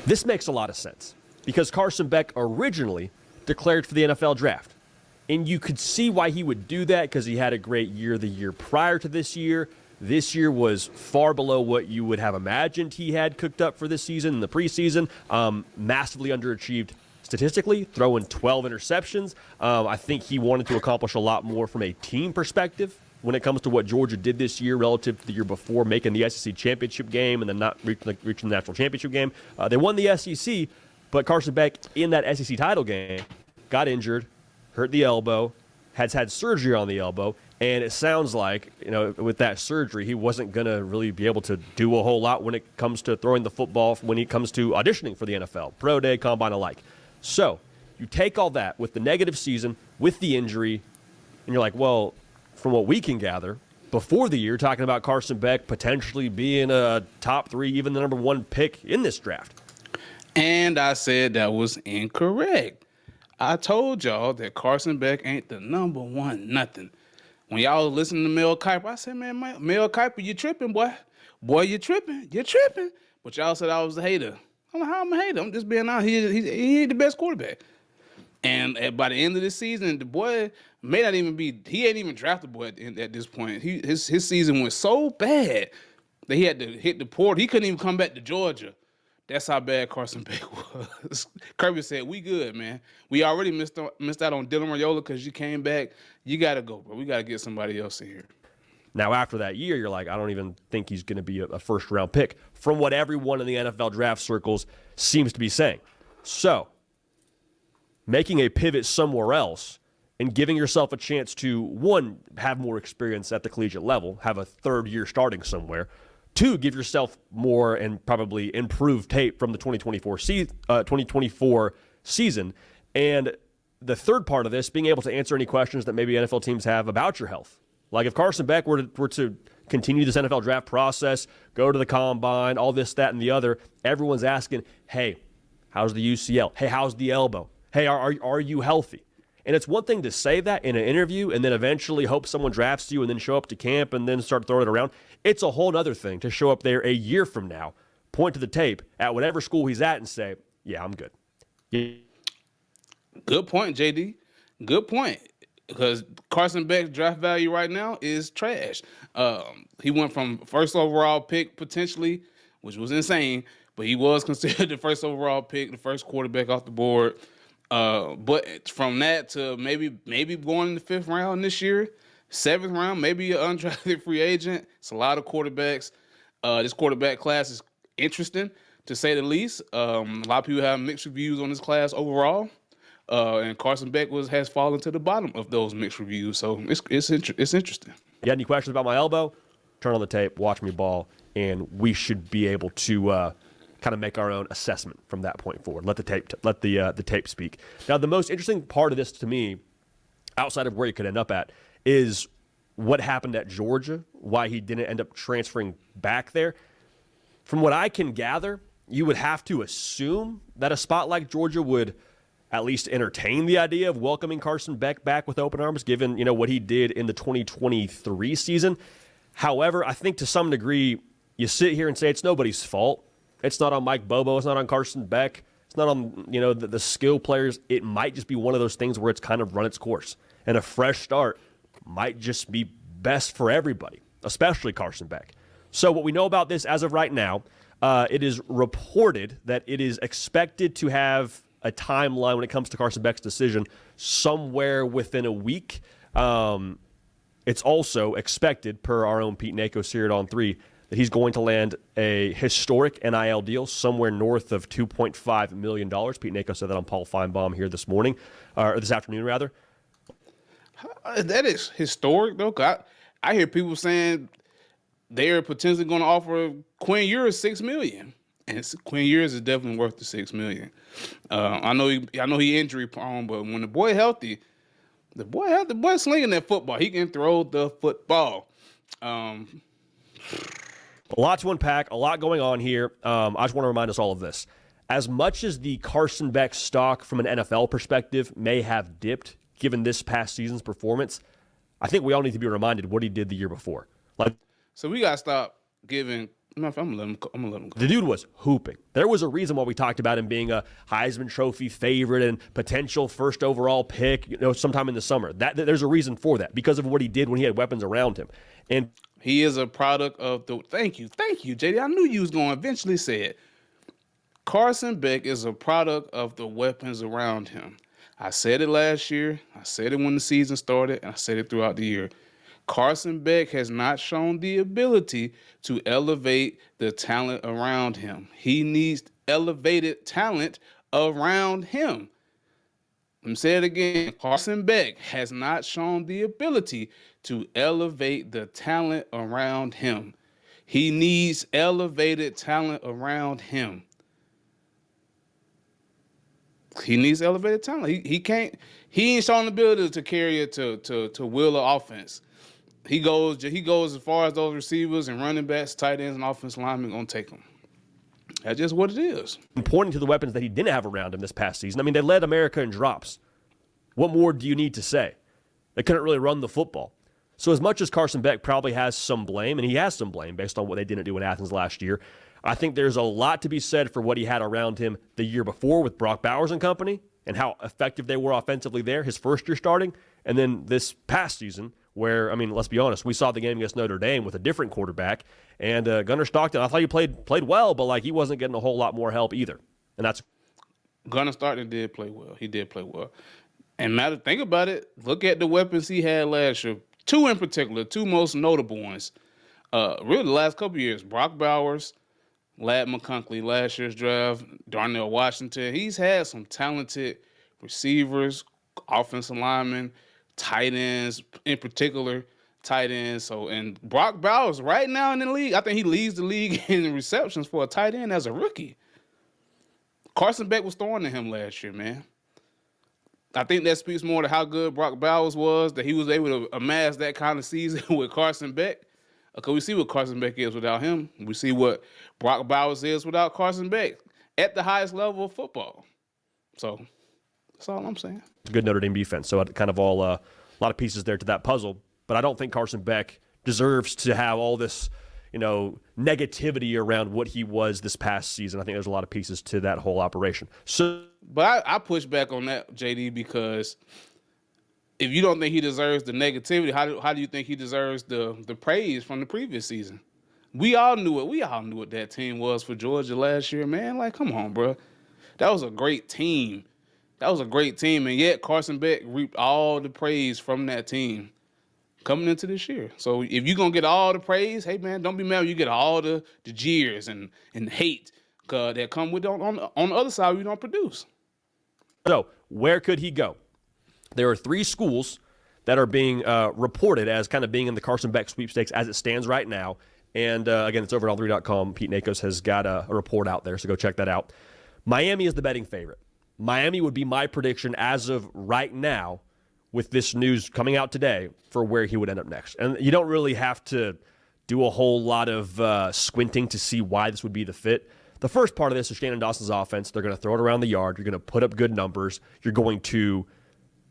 This makes a lot of sense because Carson Beck originally declared for the NFL draft. And you could see why he would do that because he had a great year the year prior to this year. This year was far below what you would have imagined he had cooked up for this season in the preseason. Massively underachieved statistically, throwing 12 interceptions. I think he wanted to accomplish a lot more from a team perspective when it comes to what Georgia did this year relative to the year before, making the SEC championship game and then not reaching the national championship game. They won the SEC, but Carson Beck in that SEC title game got injured, hurt the elbow, has had surgery on the elbow, and it sounds like, with that surgery, he wasn't going to really be able to do a whole lot when it comes to throwing the football, when it comes to auditioning for the NFL, pro day, combine alike. So you take all that with the negative season, with the injury, and you're like, well, from what we can gather, before the year, talking about Carson Beck potentially being a top 3, even the number 1 pick in this draft. And I said that was incorrect. I told y'all that Carson Beck ain't the number 1 nothing. When y'all was listening to Mel Kiper, I said, man, Mel Kiper, you tripping, boy. Boy, you tripping. You're tripping. But y'all said I was a hater. I'm like, how I'm a hater? I'm just being honest. He ain't the best quarterback. And by the end of the season, the boy may not even be, he ain't even drafted boy at this point. His season went so bad that he had to hit the port. He couldn't even come back to Georgia. That's how bad Carson Beck was. Kirby said, we good, man. We already missed out on Dylan Raiola because you came back. You got to go, bro. We got to get somebody else in here. Now, after that year, you're like, I don't even think he's going to be a first-round pick from what everyone in the NFL draft circles seems to be saying. So, making a pivot somewhere else and giving yourself a chance to, 1, have more experience at the collegiate level, have a third year starting somewhere, 2, give yourself more and probably improved tape from the 2024 season. And the third part of this, being able to answer any questions that maybe NFL teams have about your health. Like if Carson Beck were to continue this NFL draft process, go to the combine, all this, that, and the other, everyone's asking, hey, how's the UCL? Hey, how's the elbow? Hey, are you healthy? And it's one thing to say that in an interview and then eventually hope someone drafts you and then show up to camp and then start throwing it around. It's a whole other thing to show up there a year from now, point to the tape at whatever school he's at and say, yeah, I'm good. Yeah. Good point, JD. Good point. Because Carson Beck's draft value right now is trash. He went from first overall pick potentially, which was insane, but he was considered the first overall pick, the first quarterback off the board. But from that to maybe going in the 5th round this year, 7th round, maybe an undrafted free agent. It's a lot of quarterbacks. This quarterback class is interesting, to say the least. A lot of people have mixed reviews on this class overall. And Carson Beck has fallen to the bottom of those mixed reviews. So it's interesting. You got any questions about my elbow? Turn on the tape, watch me ball, and we should be able to kind of make our own assessment from that point forward. Let the tape speak. Now, the most interesting part of this to me, outside of where he could end up at, is what happened at Georgia, why he didn't end up transferring back there. From what I can gather, you would have to assume that a spot like Georgia would at least entertain the idea of welcoming Carson Beck back with open arms, given what he did in the 2023 season. However, I think to some degree, you sit here and say it's nobody's fault. It's not on Mike Bobo. It's not on Carson Beck. It's not on the skill players. It might just be one of those things where it's kind of run its course, and a fresh start might just be best for everybody, especially Carson Beck. So what we know about this as of right now, it is reported that it is expected to have a timeline when it comes to Carson Beck's decision somewhere within a week. It's also expected, per our own Pete Nakos here at On 3, that he's going to land a historic NIL deal somewhere north of $2.5 million. Pete Nakos said that on Paul Feinbaum here this morning, or this afternoon, rather. That is historic, though. I hear people saying they're potentially going to offer Quinn Ewers $6 million. And Quinn Ewers is definitely worth the $6 million. I know he injury prone, but when the boy healthy, the boy slinging that football. He can throw the football. A lot to unpack, a lot going on here. I just want to remind us all of this. As much as the Carson Beck stock from an NFL perspective may have dipped given this past season's performance, I think we all need to be reminded what he did the year before. So we got to stop giving I'm gonna let him go. The dude was hooping. There was a reason why we talked about him being a Heisman Trophy favorite and potential first overall pick, sometime in the summer. There's a reason for that because of what he did when he had weapons around him. And he is a product of the. Thank you, JD. I knew you was going to eventually say it. Carson Beck is a product of the weapons around him. I said it last year. I said it when the season started, and I said it throughout the year. Carson Beck has not shown the ability to elevate the talent around him. He needs elevated talent around him. Let me say it again. Carson Beck has not shown the ability to elevate the talent around him. He needs elevated talent around him. He needs elevated talent. He ain't shown the ability to carry it to will the offense. He goes as far as those receivers and running backs, tight ends, and offensive linemen gonna take him. That's just what it is. Pointing to the weapons that he didn't have around him this past season. I mean, they led America in drops. What more do you need to say? They couldn't really run the football. So as much as Carson Beck probably has some blame, and he has some blame based on what they didn't do in Athens last year, I think there's a lot to be said for what he had around him the year before with Brock Bowers and company and how effective they were offensively there, his first year starting, and then this past season where, I mean, let's be honest, we saw the game against Notre Dame with a different quarterback, and Gunnar Stockton, I thought he played well, but like he wasn't getting a whole lot more help either. And that's Gunnar Stockton did play well. He did play well. And think about it. Look at the weapons he had last year. Two in particular, two most notable ones. Really the last couple of years, Brock Bowers, Ladd McConkey, last year's draft, Darnell Washington. He's had some talented receivers, offensive linemen, tight ends, in particular, tight ends. So, and Brock Bowers right now in the league, I think he leads the league in receptions for a tight end as a rookie. Carson Beck was throwing to him last year, man. I think that speaks more to how good Brock Bowers was, that he was able to amass that kind of season with Carson Beck. Because we see what Carson Beck is without him. We see what Brock Bowers is without Carson Beck at the highest level of football. So that's all I'm saying. It's a good Notre Dame defense. So kind of all a lot of pieces there to that puzzle. But I don't think Carson Beck deserves to have all this, negativity around what he was this past season. I think there's a lot of pieces to that whole operation. But I push back on that, JD, because if you don't think he deserves the negativity, how do you think he deserves the praise from the previous season? We all knew it. We all knew what that team was for Georgia last year, man. Like, come on, bro. That was a great team. And yet Carson Beck reaped all the praise from that team coming into this year. So if you're going to get all the praise, hey, man, don't be mad when you get all the jeers and hate that come with on the other side you don't produce. So where could he go? There are 3 schools that are being reported as kind of being in the Carson Beck sweepstakes as it stands right now. And again, it's over at all3.com. Pete Nakos has got a report out there, so go check that out. Miami is the betting favorite. Miami would be my prediction as of right now with this news coming out today for where he would end up next. And you don't really have to do a whole lot of squinting to see why this would be the fit. The first part of this is Shannon Dawson's offense. They're going to throw it around the yard. You're going to put up good numbers. You're going to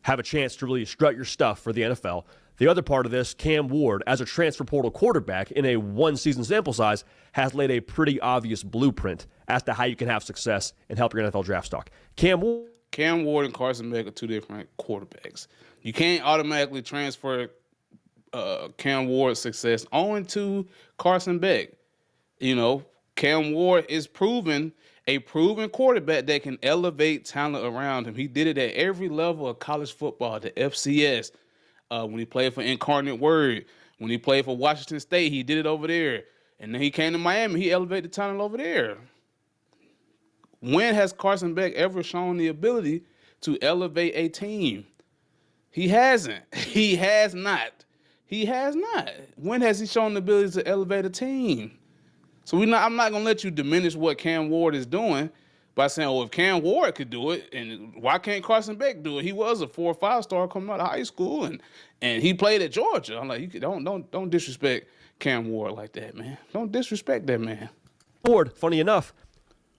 have a chance to really strut your stuff for the NFL. The other part of this, Cam Ward, as a transfer portal quarterback in a one-season sample size, has laid a pretty obvious blueprint as to how you can have success and help your NFL draft stock. Cam Ward and Carson Beck are two different quarterbacks. You can't automatically transfer Cam Ward's success onto Carson Beck. Cam Ward is a proven quarterback that can elevate talent around him. He did it at every level of college football, the FCS. When he played for Incarnate Word, when he played for Washington State, he did it over there. And then he came to Miami, he elevated the talent over there. When has Carson Beck ever shown the ability to elevate a team? He hasn't. He has not. When has he shown the ability to elevate a team? So I'm not going to let you diminish what Cam Ward is doing by saying, if Cam Ward could do it, and why can't Carson Beck do it? He was a 4 or 5-star coming out of high school, and he played at Georgia. I'm like, don't disrespect Cam Ward like that, man. Don't disrespect that man. Ward, funny enough,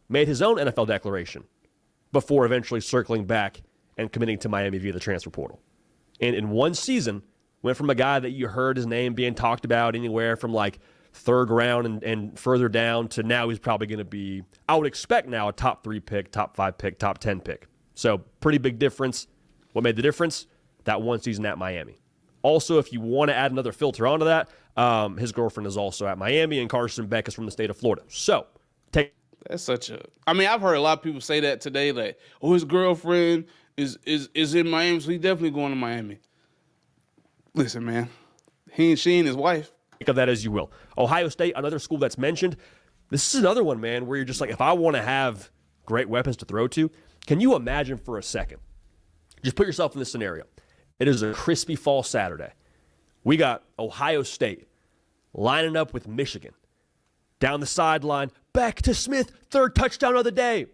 made his own NFL declaration before eventually circling back and committing to Miami via the transfer portal. And in one season, went from a guy that you heard his name being talked about anywhere from like third round and further down to now he's probably going to be, I would expect now, a top 3 pick, top 5 pick, top 10 pick. So pretty big difference. What made the difference? That one season at Miami. Also, if you want to add another filter onto that, his girlfriend is also at Miami, and Carson Beck is from the state of Florida. So that's such a. I mean, I've heard a lot of people say that today, like, "Oh, his girlfriend is in Miami, so he's definitely going to Miami." Listen, man, she and his wife. Think of that as you will. Ohio State, another school that's mentioned. This is another one, man, where you're just like, if I want to have great weapons to throw to, can you imagine for a second? Just put yourself in this scenario. It is a crispy fall Saturday. We got Ohio State lining up with Michigan. Down the sideline, back to Smith, third touchdown of the day.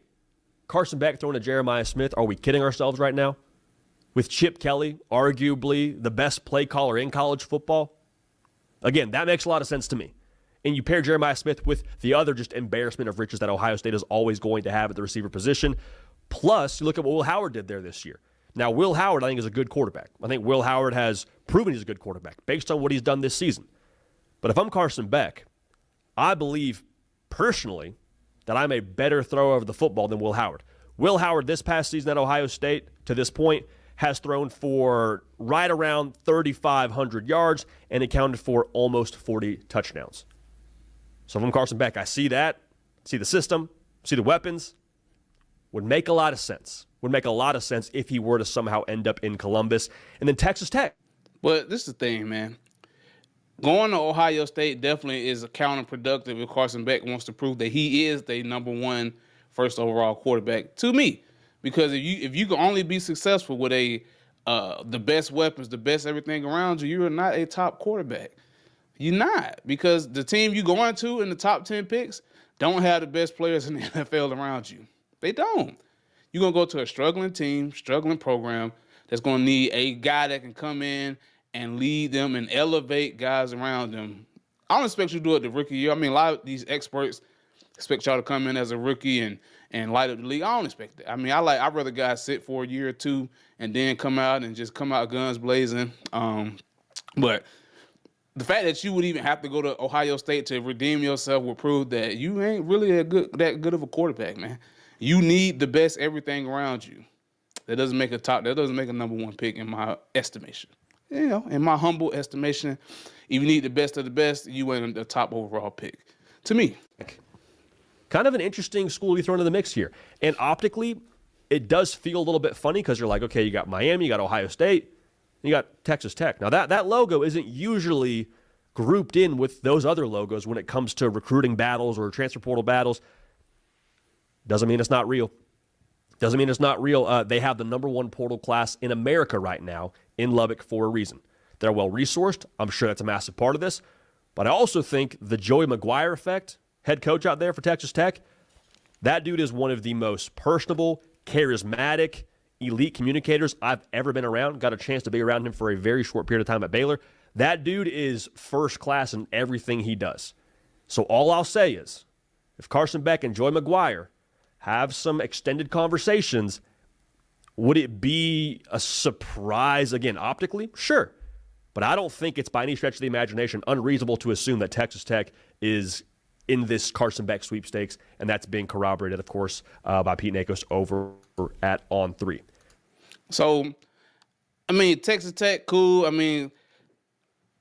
Carson Beck throwing to Jeremiah Smith. Are we kidding ourselves right now? With Chip Kelly, arguably the best play caller in college football. Again, that makes a lot of sense to me. And you pair Jeremiah Smith with the other just embarrassment of riches that Ohio State is always going to have at the receiver position. Plus, you look at what Will Howard did there this year. Now, Will Howard, I think, is a good quarterback. I think Will Howard has proven he's a good quarterback based on what he's done this season. But if I'm Carson Beck, I believe personally that I'm a better thrower of the football than Will Howard. Will Howard this past season at Ohio State, to this point, has thrown for right around 3,500 yards and accounted for almost 40 touchdowns. So if I'm Carson Beck, I see that, see the system, see the weapons. Would make a lot of sense. Would make a lot of sense if he were to somehow end up in Columbus. And then Texas Tech. But this is the thing, man. Going to Ohio State definitely is counterproductive if Carson Beck wants to prove that he is the number 1 first overall quarterback to me. Because if you can only be successful with the best weapons, the best everything around you, you're not a top quarterback. You're not. Because the team you going to in the top 10 picks don't have the best players in the NFL around you. They don't. You're going to go to a struggling team, struggling program that's going to need a guy that can come in and lead them and elevate guys around them. I don't expect you to do it the rookie year. I mean, a lot of these experts expect y'all to come in as a rookie and light up the league. I don't expect that. I mean, I'd rather guys sit for a year or two and then come out and just come out guns blazing. But the fact that you would even have to go to Ohio State to redeem yourself would prove that you ain't really that good of a quarterback, man. You need the best everything around you. That doesn't make a number 1 pick in my estimation. You know, in my humble estimation, if you need the best of the best, you ain't the top overall pick. To me. Kind of an interesting school you throw into the mix here. And optically, it does feel a little bit funny because you're like, okay, you got Miami, you got Ohio State, you got Texas Tech. Now, that logo isn't usually grouped in with those other logos when it comes to recruiting battles or transfer portal battles. Doesn't mean it's not real. Doesn't mean it's not real. They have the number 1 portal class in America right now in Lubbock for a reason. They're well-resourced. I'm sure that's a massive part of this. But I also think the Joey McGuire effect, head coach out there for Texas Tech, that dude is one of the most personable, charismatic, elite communicators I've ever been around. Got a chance to be around him for a very short period of time at Baylor. That dude is first class in everything he does. So all I'll say is, if Carson Beck and Joey McGuire have some extended conversations, would it be a surprise, again, optically? Sure. But I don't think it's by any stretch of the imagination unreasonable to assume that Texas Tech is in this Carson Beck sweepstakes, and that's being corroborated, of course, by Pete Nakos over at On3. So, I mean, Texas Tech, cool. I mean,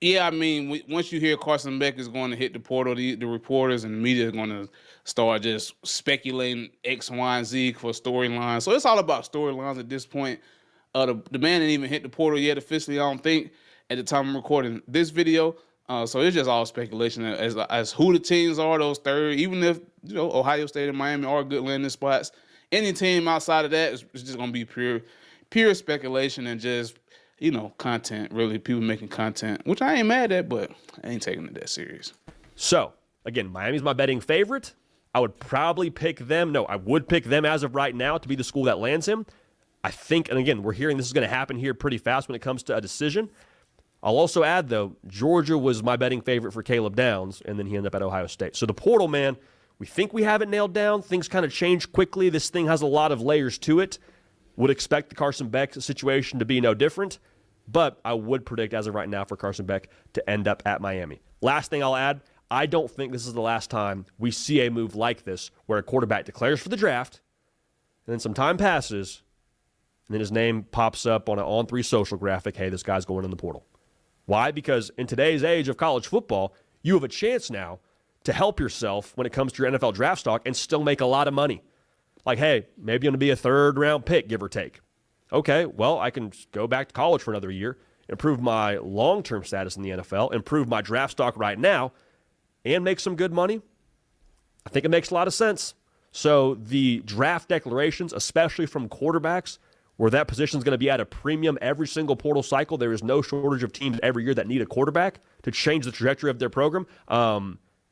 yeah, I mean, once you hear Carson Beck is going to hit the portal, the reporters and the media are going to start just speculating X, Y, and Z for storylines. So it's all about storylines at this point. The man didn't even hit the portal yet officially, I don't think, at the time I'm recording this video. So it's just all speculation as who the teams are, those third. Even if, Ohio State and Miami are good landing spots, any team outside of that is just going to be pure speculation and just, content, really, people making content, which I ain't mad at, but I ain't taking it that serious. So, again, Miami's my betting favorite. I would probably pick them. No, I would pick them as of right now to be the school that lands him. I think, and again, we're hearing this is going to happen here pretty fast when it comes to a decision. I'll also add, though, Georgia was my betting favorite for Caleb Downs, and then he ended up at Ohio State. So the portal, man, we think we have it nailed down. Things kind of change quickly. This thing has a lot of layers to it. Would expect the Carson Beck situation to be no different, but I would predict as of right now for Carson Beck to end up at Miami. Last thing I'll add, I don't think this is the last time we see a move like this where a quarterback declares for the draft, and then some time passes, and then his name pops up on an On3 social graphic, hey, this guy's going in the portal. Why? Because in today's age of college football, you have a chance now to help yourself when it comes to your NFL draft stock and still make a lot of money. Like, hey, maybe I'm going to be a third-round pick, give or take. Okay, well, I can go back to college for another year, improve my long-term status in the NFL, improve my draft stock right now, and make some good money. I think it makes a lot of sense. So the draft declarations, especially from quarterbacks, where that position is going to be at a premium every single portal cycle, there is no shortage of teams every year that need a quarterback to change the trajectory of their program.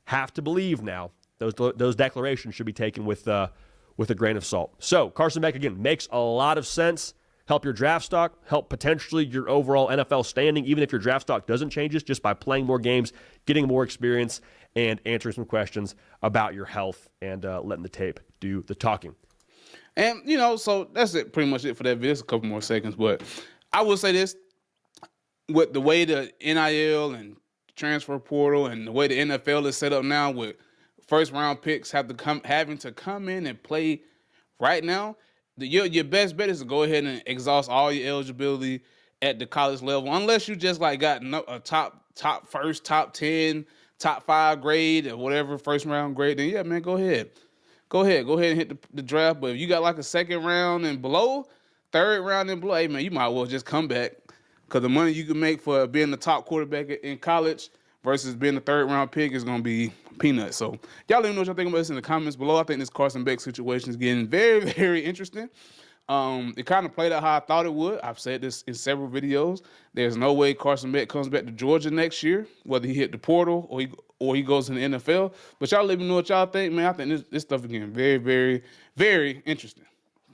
Have to believe now those declarations should be taken with a grain of salt. So Carson Beck, again, makes a lot of sense. Help your draft stock, help potentially your overall NFL standing, even if your draft stock doesn't change just by playing more games, getting more experience, and answering some questions about your health and letting the tape do the talking. And, so that's it, pretty much it for that video. It's a couple more seconds, but I will say this. With the way the NIL and transfer portal and the way the NFL is set up now with first-round picks having to come in and play right now, your best bet is to go ahead and exhaust all your eligibility at the college level, unless you just got a top first, top 10, top 5 grade or whatever first-round grade. Then, yeah, man, go ahead. Go ahead and hit the draft. But if you got a second round and below, third round and below, hey, man, you might as well just come back. Because the money you can make for being the top quarterback in college versus being a third-round pick is going to be peanuts. So y'all let me know what y'all think about this in the comments below. I think this Carson Beck situation is getting very, very interesting. It kind of played out how I thought it would. I've said this in several videos. There's no way Carson Beck comes back to Georgia next year, whether he hit the portal or he goes in the NFL. But y'all let me know what y'all think, man. I think this stuff is getting very, very, very interesting.